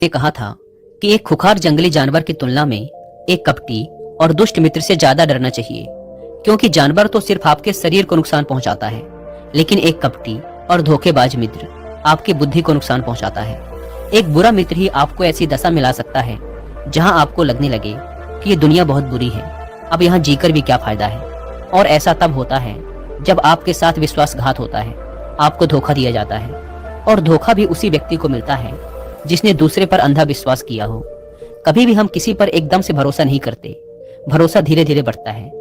ने कहा था कि एक खुखार जंगली जानवर की तुलना में एक कपटी और दुष्ट मित्र से ज्यादा डरना चाहिए, क्योंकि जानवर तो सिर्फ आपके शरीर को नुकसान पहुंचाता है, लेकिन एक कपटी और धोखेबाज मित्र आपकी बुद्धि को नुकसान पहुंचाता है। एक बुरा मित्र ही आपको ऐसी दशा मिला सकता है जहां आपको लगने लगे कि ये दुनिया बहुत बुरी है, अब यहाँ जीकर भी क्या फायदा है। और ऐसा तब होता है जब आपके साथ विश्वासघात होता है, आपको धोखा दिया जाता है, और धोखा भी उसी व्यक्ति को मिलता है जिसने दूसरे पर अंधा विश्वास किया हो। कभी भी हम किसी पर एकदम से भरोसा नहीं करते, भरोसा धीरे धीरे बढ़ता है,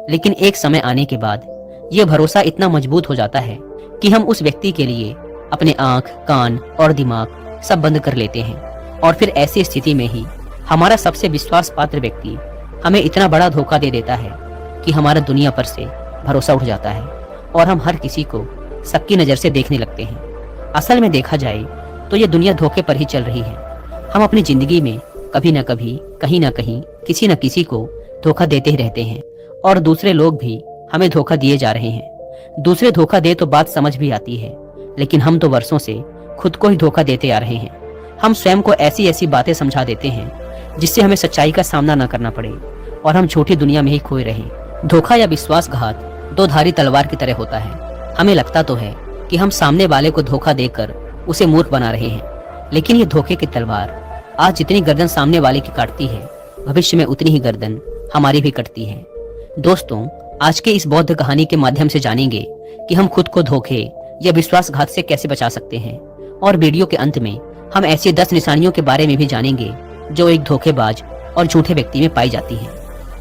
लेकिन एक समय आने के बाद यह भरोसा इतना मजबूत हो जाता है कि हम उस व्यक्ति के लिए अपने आंख, कान और दिमाग सब बंद कर लेते हैं। और फिर ऐसी स्थिति में ही हमारा सबसे विश्वास पात्र व्यक्ति हमें इतना बड़ा धोखा दे देता है कि हमारा दुनिया पर से भरोसा उठ जाता है और हम हर किसी को सबकी नजर से देखने लगते हैं। असल में देखा जाए तो ये दुनिया धोखे पर ही चल रही है। हम अपनी जिंदगी में कभी न कभी, कहीं न कहीं, किसी न किसी को धोखा देते ही रहते हैं, और दूसरे लोग भी हमें धोखा दिए जा रहे हैं। दूसरे धोखा दे तो बात समझ भी आती है, लेकिन हम तो वर्षों से खुद को ही धोखा देते आ रहे हैं। हम स्वयं को ऐसी ऐसी बातें समझा देते हैं जिससे हमें सच्चाई का सामना न करना पड़े और हम छोटी दुनिया में ही खोए रहें। धोखा या विश्वासघात दो धारी तलवार की तरह होता है। हमें लगता तो है कि हम सामने वाले को धोखा देकर उसे मूर्ख बना रहे हैं, लेकिन ये धोखे की तलवार आज जितनी गर्दन सामने वाले की काटती है, भविष्य में उतनी ही गर्दन हमारी भी कटती है। दोस्तों, आज के इस बौद्ध कहानी के माध्यम से जानेंगे कि हम खुद को धोखे या विश्वासघात से कैसे बचा सकते हैं, और वीडियो के अंत में हम ऐसी 10 निशानियों के बारे में भी जानेंगे जो एक धोखेबाज और झूठे व्यक्ति में पाई जाती है।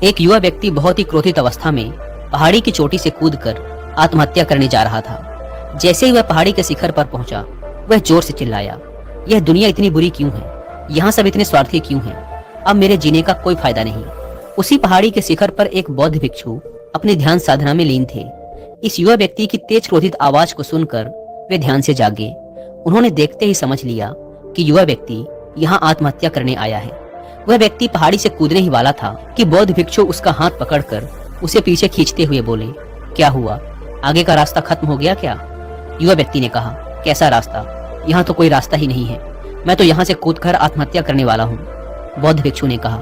एक युवा व्यक्ति बहुत ही क्रोधित अवस्था में पहाड़ी की चोटी से कूदकर आत्महत्या करने जा रहा था। जैसे ही वह पहाड़ी के शिखर पर पहुंचा, वह जोर से चिल्लाया, यह दुनिया इतनी बुरी क्यों है? यहाँ सब इतने स्वार्थी क्यों हैं? अब मेरे जीने का कोई फायदा नहीं। उसी पहाड़ी के शिखर पर एक बौद्ध भिक्षु अपने ध्यान साधना में लीन थे। इस युवा व्यक्ति की तेज क्रोधित आवाज को सुनकर वे ध्यान से जागे। उन्होंने देखते ही समझ लिया कि युवा व्यक्ति यहाँ आत्महत्या करने आया है। वह व्यक्ति पहाड़ी से कूदने ही वाला था कि बौद्ध भिक्षु उसका हाथ पकड़कर उसे पीछे खींचते हुए बोले, क्या हुआ? आगे का रास्ता खत्म हो गया क्या? युवा व्यक्ति ने कहा, कैसा रास्ता? यहाँ तो कोई रास्ता ही नहीं है। मैं तो यहाँ से कूदकर आत्महत्या करने वाला हूँ। बौद्ध भिक्षु ने कहा,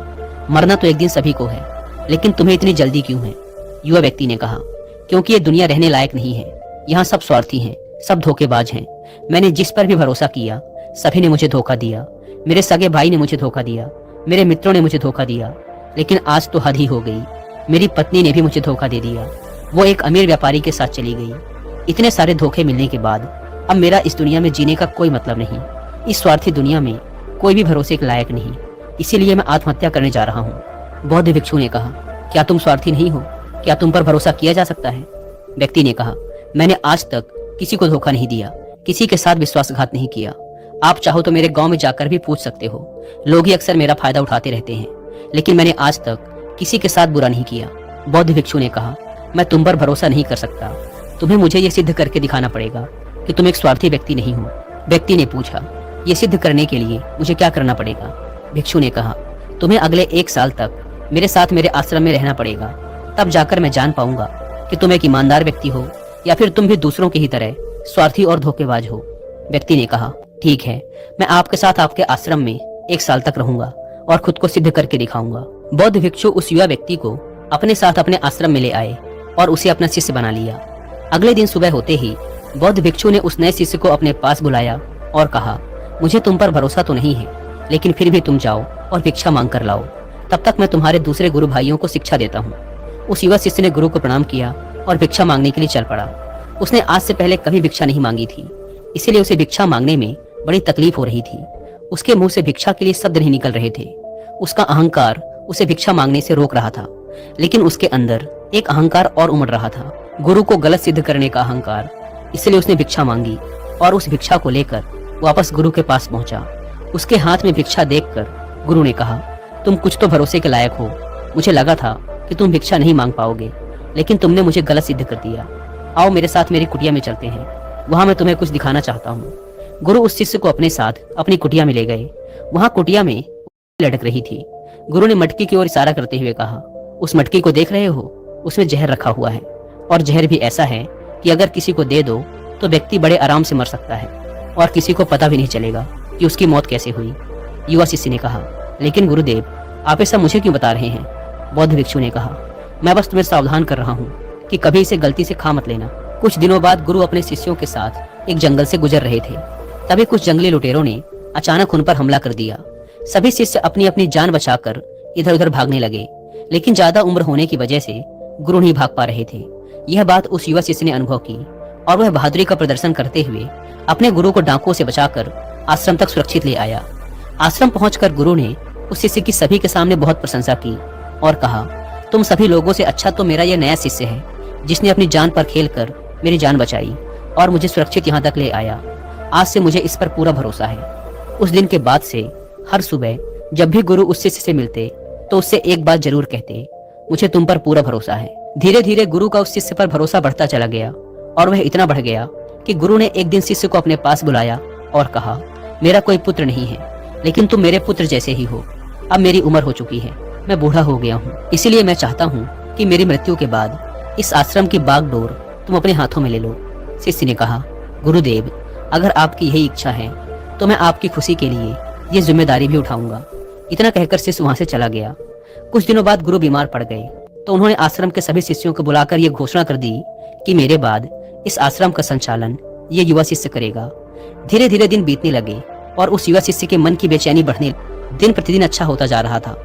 मरना तो एक दिन सभी को है, लेकिन तुम्हें इतनी जल्दी क्यों है? युवा व्यक्ति ने कहा, क्योंकि ये दुनिया रहने लायक नहीं है। यहाँ सब स्वार्थी हैं, सब धोखेबाज हैं। मैंने जिस पर भी भरोसा किया, सभी ने मुझे धोखा दिया। मेरे सगे भाई ने मुझे धोखा दिया, मेरे मित्रों ने मुझे धोखा दिया, लेकिन आज तो हद ही हो गई। मेरी पत्नी ने भी मुझे धोखा दे दिया। वो एक अमीर व्यापारी के साथ चली गई। इतने सारे धोखे मिलने के बाद अब मेरा इस दुनिया में जीने का कोई मतलब नहीं। इस स्वार्थी दुनिया में कोई भी भरोसे के लायक नहीं, इसीलिए मैं आत्महत्या करने जा रहा हूँ। बौद्ध भिक्षु ने कहा, क्या तुम स्वार्थी नहीं हो? क्या तुम पर भरोसा किया जा सकता है? व्यक्ति ने कहा, मैंने आज तक किसी को धोखा नहीं दिया, किसी के साथ विश्वासघात नहीं किया। आप चाहो तो मेरे गांव में जाकर भी पूछ सकते हो। लोग ही अक्सर मेरा फायदा उठाते रहते हैं, लेकिन मैंने आज तक किसी के साथ बुरा नहीं किया। बौद्ध भिक्षु ने कहा, मैं तुम पर भरोसा नहीं कर सकता। तुम्हें मुझे ये सिद्ध करके दिखाना पड़ेगा कि तुम एक स्वार्थी व्यक्ति नहीं हो। व्यक्ति ने पूछा, ये सिद्ध करने के लिए मुझे क्या करना पड़ेगा? भिक्षु ने कहा, तुम्हें अगले 1 साल तक मेरे साथ मेरे आश्रम में रहना पड़ेगा। तब जाकर मैं जान पाऊंगा कि तुम एक ईमानदार व्यक्ति हो या फिर तुम भी दूसरों की ही तरह स्वार्थी और धोखेबाज हो। व्यक्ति ने कहा, ठीक है, मैं आपके साथ आपके आश्रम में 1 साल तक रहूंगा और खुद को सिद्ध करके दिखाऊंगा। बौद्ध भिक्षु उस युवा व्यक्ति को अपने साथ अपने आश्रम में ले आए और उसे अपना शिष्य बना लिया। अगले दिन सुबह होते ही बौद्ध भिक्षु ने उस नए शिष्य को अपने पास बुलाया और कहा, मुझे तुम पर भरोसा तो नहीं है, लेकिन फिर भी तुम जाओ और भिक्षा मांग कर लाओ। तब तक मैं तुम्हारे दूसरे गुरु भाइयों को शिक्षा देता हूँ। उस युवा शिष्य ने गुरु को प्रणाम किया और भिक्षा मांगने के लिए चल पड़ा। उसने आज से पहले कभी भिक्षा नहीं मांगी थी, इसीलिए उसे भिक्षा मांगने में बड़ी तकलीफ हो रही थी। उसके मुंह से भिक्षा के लिए शब्द नहीं निकल रहे थे। उसका अहंकार उसे भिक्षा मांगने से रोक रहा था, लेकिन उसके अंदर एक अहंकार और उमड़ रहा था, गुरु को गलत सिद्ध करने का अहंकार। इसलिए उसने भिक्षा मांगी और उस भिक्षा को लेकर वापस गुरु के पास पहुंचा। उसके हाथ में भिक्षा देखकर गुरु ने कहा, तुम कुछ तो भरोसे के लायक हो। मुझे लगा था कि तुम भिक्षा नहीं मांग पाओगे, लेकिन तुमने मुझे गलत सिद्ध कर दिया। आओ मेरे साथ मेरी कुटिया में चलते हैं, वहां मैं तुम्हें कुछ दिखाना चाहता हूँ। गुरु उस शिष्य को अपने साथ अपनी कुटिया में ले गए। वहां कुटिया में लटक रही थी। गुरु ने मटकी की ओर इशारा करते हुए कहा, उस मटकी को देख रहे हो? उसमें जहर रखा हुआ है, और जहर भी ऐसा है कि अगर किसी को दे दो तो व्यक्ति बड़े आराम से मर सकता है और किसी को पता भी नहीं चलेगा कि उसकी मौत कैसे हुई। युवा शिष्य ने कहा। लेकिन गुरुदेव, आप ऐसा मुझे क्यों बता रहे हैं? बौद्ध भिक्षु ने कहा, मैं बस तुम्हें सावधान कर रहा हूँ कि कभी इसे गलती से खा मत लेना। कुछ दिनों बाद गुरु अपने शिष्यों के साथ एक जंगल से गुजर रहे थे। तभी कुछ जंगली लुटेरों ने अचानक उन पर हमला कर दिया। सभी शिष्य अपनी अपनी जान बचाकर इधर उधर भागने लगे, लेकिन ज्यादा उम्र होने की वजह से गुरु नहीं भाग पा रहे थे। यह बात उस युवा शिष्य ने अनुभव की और वह बहादुरी का प्रदर्शन करते हुए अपने गुरु को डाकुओं से बचाकर आश्रम तक सुरक्षित ले आया। आश्रम पहुंचकर गुरु ने उस शिष्य की सभी के सामने बहुत प्रशंसा की और कहा, तुम सभी लोगों से अच्छा तो मेरा यह नया शिष्य है, जिसने अपनी जान पर खेलकर मेरी जान बचाई और मुझे सुरक्षित यहाँ तक ले आया। आज से मुझे इस पर पूरा भरोसा है। उस दिन के बाद से हर सुबह जब भी गुरु उस शिष्य से मिलते तो उससे एक बात जरूर कहते, मुझे तुम पर पूरा भरोसा है। धीरे धीरे गुरु का उस शिष्य पर भरोसा बढ़ता चला गया और वह इतना बढ़ गया कि गुरु ने एक दिन शिष्य को अपने पास बुलाया और कहा, मेरा कोई पुत्र नहीं है, लेकिन तुम मेरे पुत्र जैसे ही हो। अब मेरी उम्र हो चुकी है, मैं बूढ़ा हो गया हूँ, इसीलिए मैं चाहता हूँ कि मेरी मृत्यु के बाद इस आश्रम की बागडोर तुम अपने हाथों में ले लो। शिष्य ने कहा, गुरुदेव, अगर आपकी यही इच्छा है तो मैं आपकी खुशी के लिए ये जिम्मेदारी भी उठाऊंगा। इतना कहकर शिष्य वहां से चला गया। कुछ दिनों बाद गुरु बीमार पड़ गए तो उन्होंने आश्रम के सभी शिष्यों को बुलाकर यह घोषणा कर दी कि मेरे बाद इस आश्रम का संचालन ये युवा शिष्य करेगा। धीरे धीरे दिन बीतने लगे और उस युवा शिष्य के मन की बेचैनी बढ़ने, दिन प्रतिदिन अच्छा होता जा रहा था।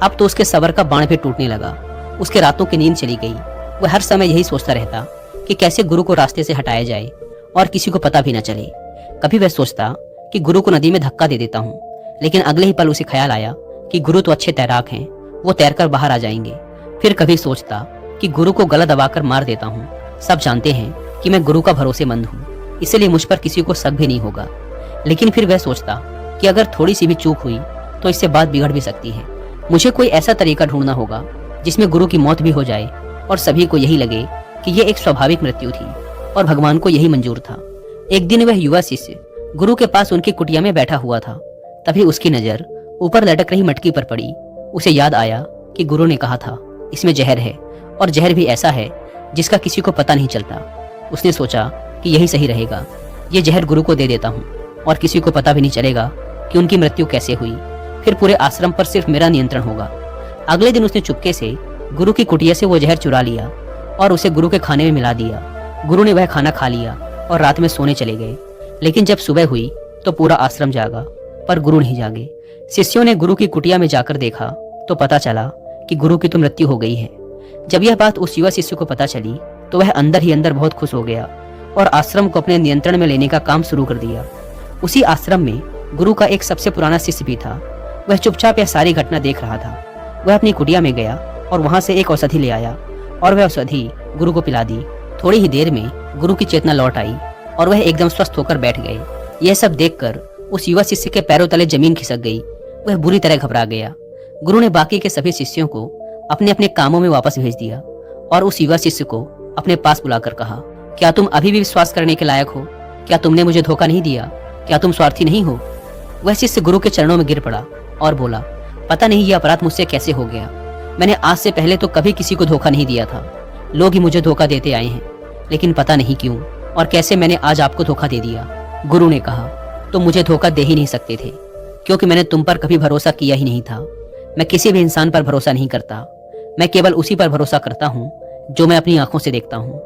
अब तो उसके सब्र का बाण भी टूटने लगा। उसके रातों की नींद चली गई। वह हर समय यही सोचता रहता कि कैसे गुरु को रास्ते से हटाया जाए और किसी को पता भी न चले। कभी वह सोचता कि गुरु को नदी में धक्का दे देता हूँ, लेकिन अगले ही पल उसे ख्याल आया कि गुरु तो अच्छे तैराक हैं, वो तैरकर बाहर आ जाएंगे। फिर कभी सोचता कि गुरु को गला दबाकर मार देता हूँ, सब जानते हैं कि मैं गुरु का भरोसेमंद हूँ, इसलिए मुझ पर किसी को शक भी नहीं होगा। लेकिन फिर वह सोचता कि अगर थोड़ी सी भी चूक हुई तो इससे बात बिगड़ भी सकती है। मुझे कोई ऐसा तरीका ढूंढना होगा जिसमें गुरु की मौत भी हो जाए और सभी को यही लगे कि यह एक स्वाभाविक मृत्यु थी और भगवान को यही मंजूर था। एक दिन वह युवा शिष्य गुरु के पास उनकी कुटिया में बैठा हुआ था। तभी उसकी नजर ऊपर लटक रही मटकी पर पड़ी। उसे याद आया कि गुरु ने कहा था, इसमें जहर है और जहर भी ऐसा है जिसका किसी को पता नहीं चलता। उसने सोचा कि यही सही रहेगा, ये जहर गुरु को दे देता हूँ और किसी को पता भी नहीं चलेगा कि उनकी मृत्यु कैसे हुई। फिर पूरे आश्रम पर सिर्फ मेरा नियंत्रण होगा। अगले दिन उसने चुपके से गुरु की कुटिया से वो जहर चुरा लिया और उसे गुरु के खाने में मिला दिया। गुरु ने वह खाना खा लिया और रात में सोने चले गए। लेकिन जब सुबह हुई तो पूरा आश्रम जागा, पर गुरु नहीं जागे। शिष्यों ने गुरु की कुटिया में जाकर देखा तो पता चला कि गुरु की तो मृत्यु हो गई है। जब यह बात उस युवा शिष्य को पता चली तो वह अंदर ही अंदर बहुत खुश हो गया और आश्रम को अपने नियंत्रण में लेने का काम शुरू कर दिया। उसी आश्रम में गुरु का एक सबसे पुराना शिष्य भी था। वह चुपचाप यह सारी घटना देख रहा था। वह अपनी कुटिया में गया और वहां से एक औषधि ले आया और वह औषधि गुरु को पिला दी। थोड़ी ही देर में गुरु की चेतना लौट आई और वह एकदम स्वस्थ होकर बैठ गए। यह सब देखकर उस युवा शिष्य के पैरों तले जमीन खिसक गई। वह बुरी तरह घबरा गया। गुरु ने बाकी के सभी शिष्यों को अपने अपने कामों में वापस भेज दिया और उस युवा शिष्य को अपने पास बुलाकर कहा, क्या तुम अभी भी विश्वास करने के लायक हो? क्या तुमने मुझे धोखा नहीं दिया? क्या तुम स्वार्थी नहीं हो? वह शिष्य गुरु के चरणों में गिर पड़ा और बोला, पता नहीं यह अपराध मुझसे कैसे हो गया। मैंने आज से पहले तो कभी किसी को धोखा नहीं दिया था। लोग ही मुझे धोखा देते आए हैं, लेकिन पता नहीं क्यों और कैसे मैंने आज आपको धोखा दे दिया। गुरु ने कहा, तुम मुझे धोखा दे ही नहीं सकते थे, क्योंकि मैंने तुम पर कभी भरोसा किया ही नहीं था। मैं किसी भी इंसान पर भरोसा नहीं करता। मैं केवल उसी पर भरोसा करता हूँ जो मैं अपनी आंखों से देखता हूँ।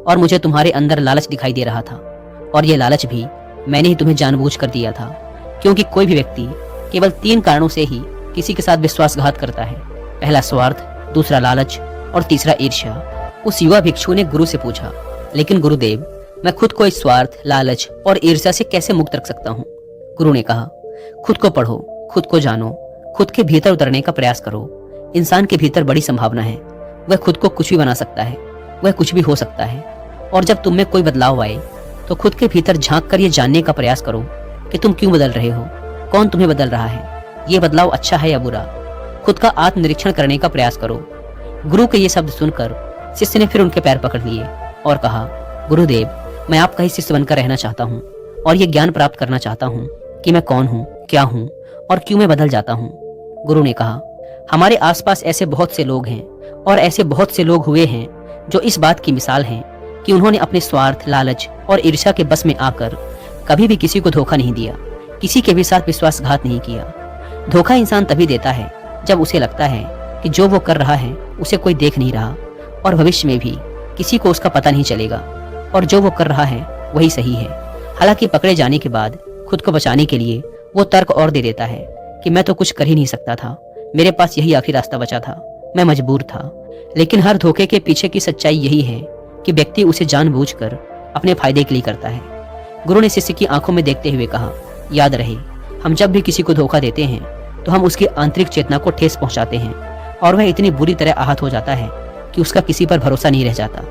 और मुझे तुम्हारे अंदर लालच दिखाई दे रहा था, और यह लालच भी मैंने ही तुम्हें जानबूझकर दिया था, क्योंकि कोई भी व्यक्ति केवल 3 कारणों से ही किसी के साथ विश्वासघात करता है। पहला स्वार्थ, दूसरा लालच और तीसरा ईर्ष्या। उस युवा भिक्षु ने गुरु से पूछा, लेकिन गुरुदेव, मैं खुद को इस स्वार्थ, लालच और ईर्ष्या से कैसे मुक्त रख सकता हूँ? गुरु ने कहा, खुद को पढ़ो, खुद को जानो, खुद के भीतर उतरने का प्रयास करो। इंसान के भीतर बड़ी संभावना है। वह खुद को कुछ भी बना सकता है, वह कुछ भी हो सकता है। और जब तुम में कोई बदलाव आए तो खुद के भीतर झांक कर ये जानने का प्रयास करो कि तुम क्यों बदल रहे हो, कौन तुम्हें बदल रहा है, ये बदलाव अच्छा है या बुरा। खुद का आत्मनिरीक्षण करने का प्रयास करो। गुरु के ये शब्द सुनकर शिष्य ने फिर उनके पैर पकड़ लिए और कहा, गुरुदेव, मैं आपका ही शिष्य बनकर रहना चाहता हूँ और ये ज्ञान प्राप्त करना चाहता हूँ कि मैं कौन हूँ, क्या हूँ और क्यों मैं बदल जाता हूँ। गुरु ने कहा, हमारे आसपास ऐसे बहुत से लोग हैं और ऐसे बहुत से लोग हुए हैं जो इस बात की मिसाल हैं कि उन्होंने अपने स्वार्थ, लालच और ईर्ष्या के बस में आकर कभी भी किसी को धोखा नहीं दिया, किसी के भी साथ विश्वासघात नहीं किया। धोखा इंसान तभी देता है जब उसे लगता है कि जो वो कर रहा है उसे कोई देख नहीं रहा और भविष्य में भी किसी को उसका पता नहीं चलेगा और जो वो कर रहा है वही सही है। हालांकि पकड़े जाने के बाद खुद को बचाने के लिए वो तर्क और दे देता है कि मैं तो कुछ कर ही नहीं सकता था, मेरे पास यही आखिरी रास्ता बचा था, मैं मजबूर था। लेकिन हर धोखे के पीछे की सच्चाई यही है कि व्यक्ति उसे जानबूझकर अपने फायदे के लिए करता है। गुरु ने शिष्य की आंखों में देखते हुए कहा, याद रहे, हम जब भी किसी को धोखा देते हैं तो हम उसकी आंतरिक चेतना को ठेस पहुंचाते हैं और वह इतनी बुरी तरह आहत हो जाता है कि उसका किसी पर भरोसा नहीं रह जाता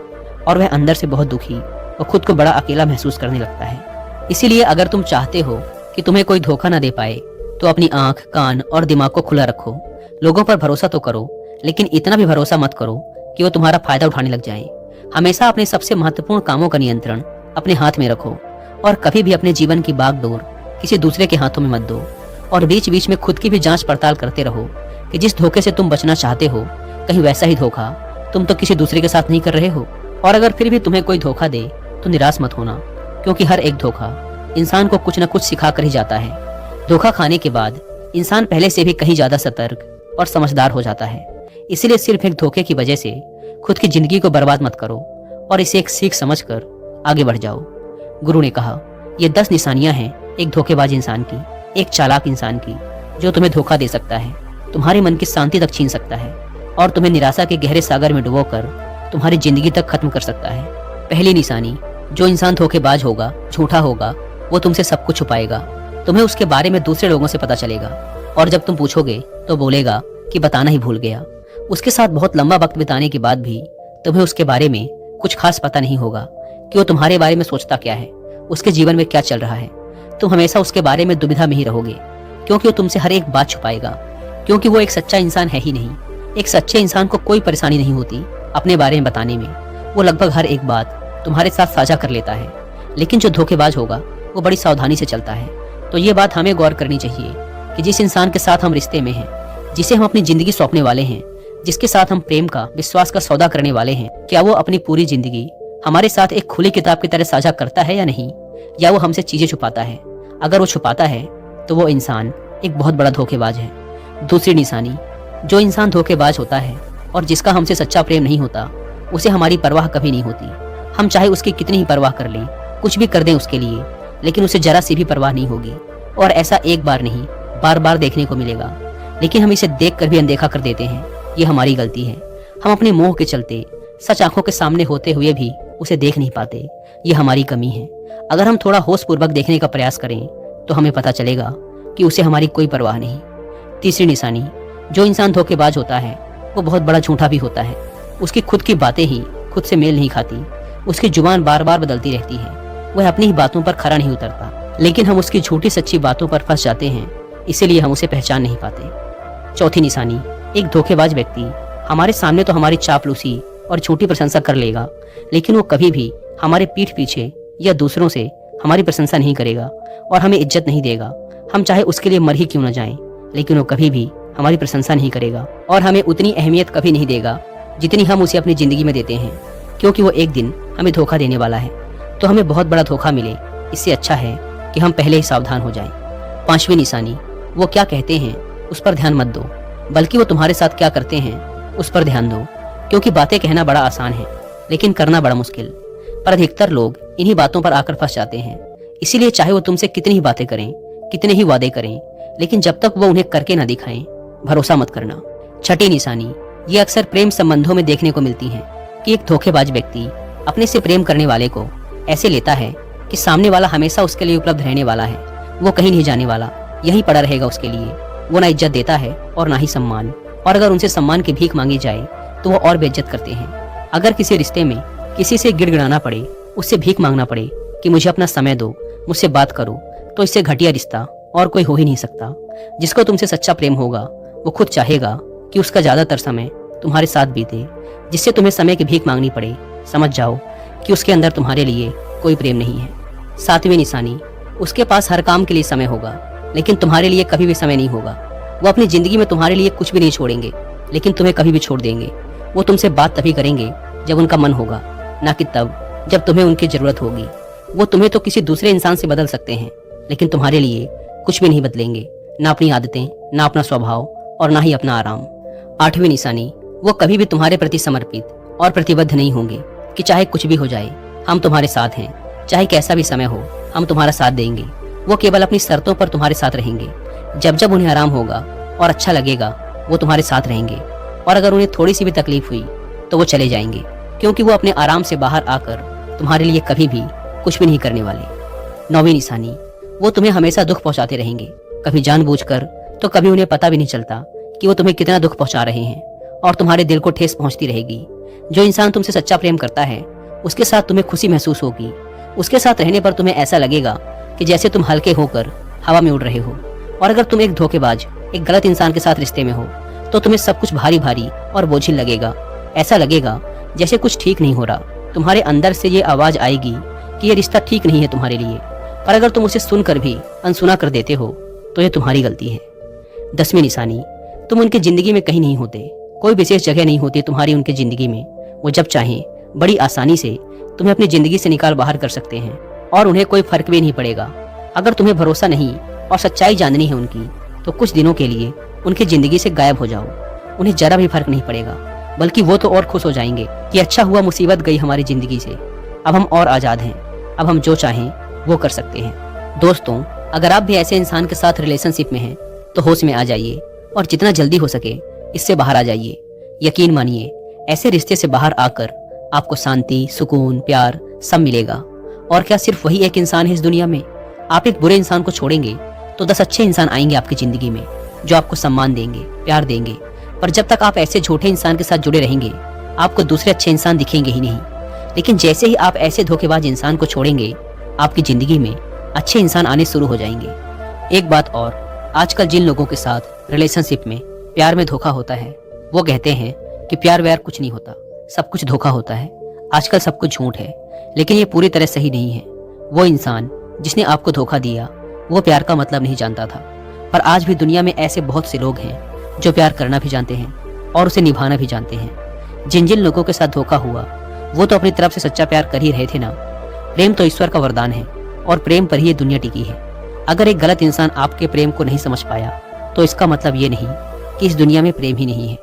और वह अंदर से बहुत दुखी और खुद को बड़ा अकेला महसूस करने लगता है। इसीलिए अगर तुम चाहते हो कि तुम्हें कोई धोखा न दे पाए तो अपनी आंख, कान और दिमाग को खुला रखो। लोगों पर भरोसा तो करो, लेकिन इतना भी भरोसा मत करो कि वो तुम्हारा फायदा उठाने लग जाएं। हमेशा अपने सबसे महत्वपूर्ण कामों का नियंत्रण अपने हाथ में रखो और कभी भी अपने जीवन की बागडोर किसी दूसरे के हाथों में मत दो। और बीच बीच में खुद की भी जांच पड़ताल करते रहो कि जिस धोखे से तुम बचना चाहते हो कहीं वैसा ही धोखा तुम तो किसी दूसरे के साथ नहीं कर रहे हो। और अगर फिर भी तुम्हें कोई धोखा दे तो निराश मत होना, क्योंकि हर एक धोखा इंसान को कुछ न कुछ सिखा कर ही जाता है। धोखा खाने के बाद इंसान पहले से भी कहीं ज्यादा सतर्क और समझदार हो जाता है। इसीलिए सिर्फ एक धोखे की वजह से खुद की जिंदगी को बर्बाद मत करो और इसे एक सीख समझकर आगे बढ़ जाओ। गुरु ने कहा, ये 10 निशानियां हैं एक धोखेबाज इंसान की, एक चालाक इंसान की, जो तुम्हें धोखा दे सकता है, तुम्हारे मन की शांति तक छीन सकता है और तुम्हें निराशा के गहरे सागर में डुबोकर तुम्हारी जिंदगी तक खत्म कर सकता है। पहली निशानी, जो इंसान धोखेबाज होगा, झूठा होगा, वो तुमसे सब कुछ छुपाएगा। तुम्हें उसके बारे में दूसरे लोगों से पता चलेगा और जब तुम पूछोगे तो बोलेगा कि बताना ही भूल गया। उसके साथ बहुत लंबा वक्त बिताने के बाद भी तुम्हें उसके बारे में कुछ खास पता नहीं होगा कि वो तुम्हारे बारे में सोचता क्या है, उसके जीवन में क्या चल रहा है। तुम हमेशा उसके बारे में दुविधा में ही रहोगे, क्योंकि वो तुमसे हर एक बात छुपाएगा, क्योंकि वो एक सच्चा इंसान है ही नहीं। एक सच्चे इंसान को कोई परेशानी नहीं होती अपने बारे में बताने में। वो लगभग हर एक बात तुम्हारे साथ साझा कर लेता है। लेकिन जो धोखेबाज होगा वो बड़ी सावधानी से चलता है। तो ये बात हमें गौर करनी चाहिए कि जिस इंसान के साथ हम रिश्ते में हैं, जिसे हम अपनी जिंदगी सौंपने वाले हैं, जिसके साथ हम प्रेम का, विश्वास का सौदा करने वाले हैं, क्या वो अपनी पूरी जिंदगी हमारे साथ एक खुली किताब की तरह साझा करता है या नहीं, या वो हमसे चीजें छुपाता है। अगर वो छुपाता है तो वो इंसान एक बहुत बड़ा धोखेबाज है। दूसरी निशानी, जो इंसान धोखेबाज होता है और जिसका हमसे सच्चा प्रेम नहीं होता, उसे हमारी परवाह कभी नहीं होती। हम चाहे उसकी कितनी ही परवाह कर लें, कुछ भी कर दें उसके लिए, लेकिन उसे जरा सी भी परवाह नहीं होगी। और ऐसा एक बार नहीं, बार बार देखने को मिलेगा। लेकिन हम इसे देख कर भी अनदेखा कर देते हैं। ये हमारी गलती है। हम अपने मोह के चलते सच आंखों के सामने होते हुए भी उसे देख नहीं पाते। ये हमारी कमी है। अगर हम थोड़ा होश पूर्वक देखने का प्रयास करें तो हमें पता चलेगा कि उसे हमारी कोई परवाह नहीं। तीसरी निशानी, जो इंसान धोखेबाज होता है वो बहुत बड़ा झूठा भी होता है। उसकी खुद की बातें ही खुद से मेल नहीं खाती। उसकी जुबान बार बार बदलती रहती है। वह अपनी ही बातों पर खरा नहीं उतरता, लेकिन हम उसकी झूठी सच्ची बातों पर फंस जाते हैं, इसीलिए हम उसे पहचान नहीं पाते। चौथी निशानी, एक धोखेबाज व्यक्ति हमारे सामने तो हमारी चापलूसी और झूठी प्रशंसा कर लेगा, लेकिन वो कभी भी हमारे पीठ पीछे या दूसरों से हमारी प्रशंसा नहीं करेगा और हमें इज्जत नहीं देगा। हम चाहे उसके लिए मर ही क्यों न जाएं, लेकिन वो कभी भी हमारी प्रशंसा नहीं करेगा और हमें उतनी अहमियत कभी नहीं देगा जितनी हम उसे अपनी जिंदगी में देते हैं, क्योंकि वो एक दिन हमें धोखा देने वाला है। तो हमें बहुत बड़ा धोखा मिले, इससे अच्छा है कि हम पहले ही सावधान हो जाएं। पांचवी निशानी, वो क्या कहते हैं उस पर ध्यान मत दो, बल्कि वो तुम्हारे साथ क्या करते हैं उस पर ध्यान दो, क्योंकि बातें कहना बड़ा आसान है लेकिन करना बड़ा मुश्किल। पर अधिकतर लोग इन्हीं बातों पर आकर फंस जाते हैं। इसीलिए चाहे वो तुमसे कितनी ही बातें करें, कितने ही वादे करें, लेकिन जब तक वो उन्हें करके ना दिखाएं, भरोसा मत करना। छठी निशानी, ये अक्सर प्रेम संबंधों में देखने को मिलती है कि एक धोखेबाज व्यक्ति अपने से प्रेम करने वाले को ऐसे लेता है कि सामने वाला हमेशा उसके लिए उपलब्ध रहने वाला है, वो कहीं नहीं जाने वाला, यहीं पड़ा रहेगा उसके लिए। वो ना इज्जत देता है और ना ही सम्मान, और अगर उनसे सम्मान की भीख मांगी जाए तो वो और बेइज्जत करते हैं। अगर किसी रिश्ते में किसी से गिड़गिड़ाना पड़े, उससे भीख मांगना पड़े कि मुझे अपना समय दो, मुझसे बात करो, तो इससे घटिया रिश्ता और कोई हो ही नहीं सकता। जिसको तुमसे सच्चा प्रेम होगा वो खुद चाहेगा कि उसका ज्यादातर समय तुम्हारे साथ बीते। जिससे तुम्हें समय की भीख मांगनी पड़े, समझ जाओ कि उसके अंदर तुम्हारे लिए कोई प्रेम नहीं है। सातवीं निशानी, उसके पास हर काम के लिए समय होगा लेकिन तुम्हारे लिए कभी भी समय नहीं होगा। वो अपनी जिंदगी में तुम्हारे लिए कुछ भी नहीं छोड़ेंगे, लेकिन तुम्हें कभी भी छोड़ देंगे। वो तुमसे बात तभी करेंगे जब उनका मन होगा, ना कि तब जब तुम्हें उनकी जरूरत होगी। वो तुम्हें तो किसी दूसरे इंसान से बदल सकते हैं, लेकिन तुम्हारे लिए कुछ भी नहीं बदलेंगे। ना अपनी आदतें, ना अपना स्वभाव और ना ही अपना आराम। 8वीं निशानी, वो कभी भी तुम्हारे प्रति समर्पित और प्रतिबद्ध नहीं होंगे कि चाहे कुछ भी हो जाए हम तुम्हारे साथ हैं, चाहे कैसा भी समय हो हम तुम्हारा साथ देंगे। वो केवल अपनी शर्तों पर तुम्हारे साथ रहेंगे। जब जब उन्हें आराम होगा और अच्छा लगेगा वो तुम्हारे साथ रहेंगे, और अगर उन्हें थोड़ी सी भी तकलीफ हुई तो वो चले जाएंगे, क्योंकि वो अपने आराम से बाहर आकर तुम्हारे लिए कभी भी कुछ भी नहीं करने वाले। 9वीं निशानी, वो तुम्हें हमेशा दुख पहुंचाते रहेंगे, कभी जानबूझकर तो कभी उन्हें पता भी नहीं चलता कि वो तुम्हें कितना दुख पहुंचा रहे हैं, और तुम्हारे दिल को ठेस पहुंचती रहेगी। जो इंसान तुमसे सच्चा प्रेम करता है उसके साथ तुम्हें खुशी महसूस होगी। उसके साथ रहने पर तुम्हें ऐसा लगेगा कि जैसे तुम हल्के होकर हवा में उड़ रहे हो। और अगर तुम एक धोखेबाज, एक गलत इंसान के साथ रिश्ते में हो तो तुम्हें सब कुछ भारी भारी और बोझिल लगेगा। ऐसा लगेगा जैसे कुछ ठीक नहीं हो रहा। तुम्हारे अंदर से ये आवाज आएगी कि ये रिश्ता ठीक नहीं है तुम्हारे लिए, पर अगर तुम उसे सुनकर भी अनसुना कर देते हो तो ये तुम्हारी गलती है। 10वीं निशानी, तुम उनकी जिंदगी में कहीं नहीं होते, कोई विशेष जगह नहीं होती तुम्हारी उनकी जिंदगी में। वो जब चाहें बड़ी आसानी से तुम्हें अपनी जिंदगी से निकाल बाहर कर सकते हैं, और उन्हें कोई फर्क भी नहीं पड़ेगा। अगर तुम्हें भरोसा नहीं और सच्चाई जाननी है उनकी तो कुछ दिनों के लिए उनकी जिंदगी से गायब हो जाओ। उन्हें जरा भी फर्क नहीं पड़ेगा, बल्कि वो तो और खुश हो जाएंगे कि अच्छा हुआ मुसीबत गई हमारी जिंदगी से, अब हम और आजाद हैं, अब हम जो चाहें वो कर सकते हैं। दोस्तों, अगर आप भी ऐसे इंसान के साथ रिलेशनशिप में हैं तो होश में आ जाइए और जितना जल्दी हो सके इससे बाहर आ जाइए। यकीन मानिए, ऐसे रिश्ते से बाहर आकर आपको शांति, सुकून, प्यार सब मिलेगा। और क्या सिर्फ वही एक इंसान है इस दुनिया में? आप एक बुरे इंसान को छोड़ेंगे तो 10 अच्छे इंसान आएंगे आपकी जिंदगी में जो आपको सम्मान देंगे, प्यार देंगे। पर जब तक आप ऐसे झूठे इंसान के साथ जुड़े रहेंगे आपको दूसरे अच्छे इंसान दिखेंगे ही नहीं। लेकिन जैसे ही आप ऐसे धोखेबाज इंसान को छोड़ेंगे आपकी जिंदगी में अच्छे इंसान आने शुरू हो जाएंगे। एक बात और, आजकल जिन लोगों के साथ रिलेशनशिप में, प्यार में धोखा होता है वो कहते हैं कि प्यार व्यार कुछ नहीं होता, सब कुछ धोखा होता है। आजकल सब कुछ झूठ है, लेकिन ये पूरी तरह सही नहीं है। वो इंसान जिसने आपको धोखा दिया वो प्यार का मतलब नहीं जानता था। पर आज भी दुनिया में ऐसे बहुत से लोग हैं जो प्यार करना भी जानते हैं और उसे निभाना भी जानते हैं। जिन जिन लोगों के साथ धोखा हुआ वो तो अपनी तरफ से सच्चा प्यार कर ही रहे थे ना। प्रेम तो ईश्वर का वरदान है और प्रेम पर ही ये दुनिया टिकी है। अगर एक गलत इंसान आपके प्रेम को नहीं समझ पाया तो इसका मतलब ये नहीं कि इस दुनिया में प्रेम ही नहीं है।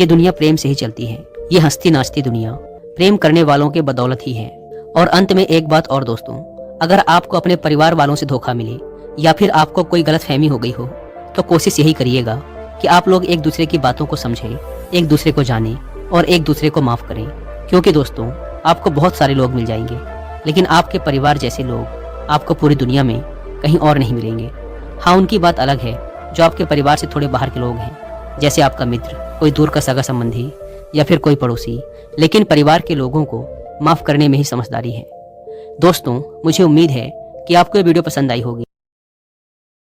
ये दुनिया प्रेम से ही चलती है। ये हंसती नाचती दुनिया प्रेम करने वालों के बदौलत ही है। और अंत में एक बात और दोस्तों, अगर आपको अपने परिवार वालों से धोखा मिले या फिर आपको कोई गलतफहमी हो गई हो तो कोशिश यही करिएगा कि आप लोग एक दूसरे की बातों को समझें, एक दूसरे को जानें और एक दूसरे को माफ करें। क्योंकि दोस्तों, आपको बहुत सारे लोग मिल जाएंगे लेकिन आपके परिवार जैसे लोग आपको पूरी दुनिया में कहीं और नहीं मिलेंगे। हाँ, उनकी बात अलग है जो आपके परिवार से थोड़े बाहर के लोग हैं, जैसे आपका मित्र, कोई दूर का सगा संबंधी या फिर कोई पड़ोसी। लेकिन परिवार के लोगों को माफ करने में ही समझदारी है। दोस्तों, मुझे उम्मीद है कि आपको ये वीडियो पसंद आई होगी।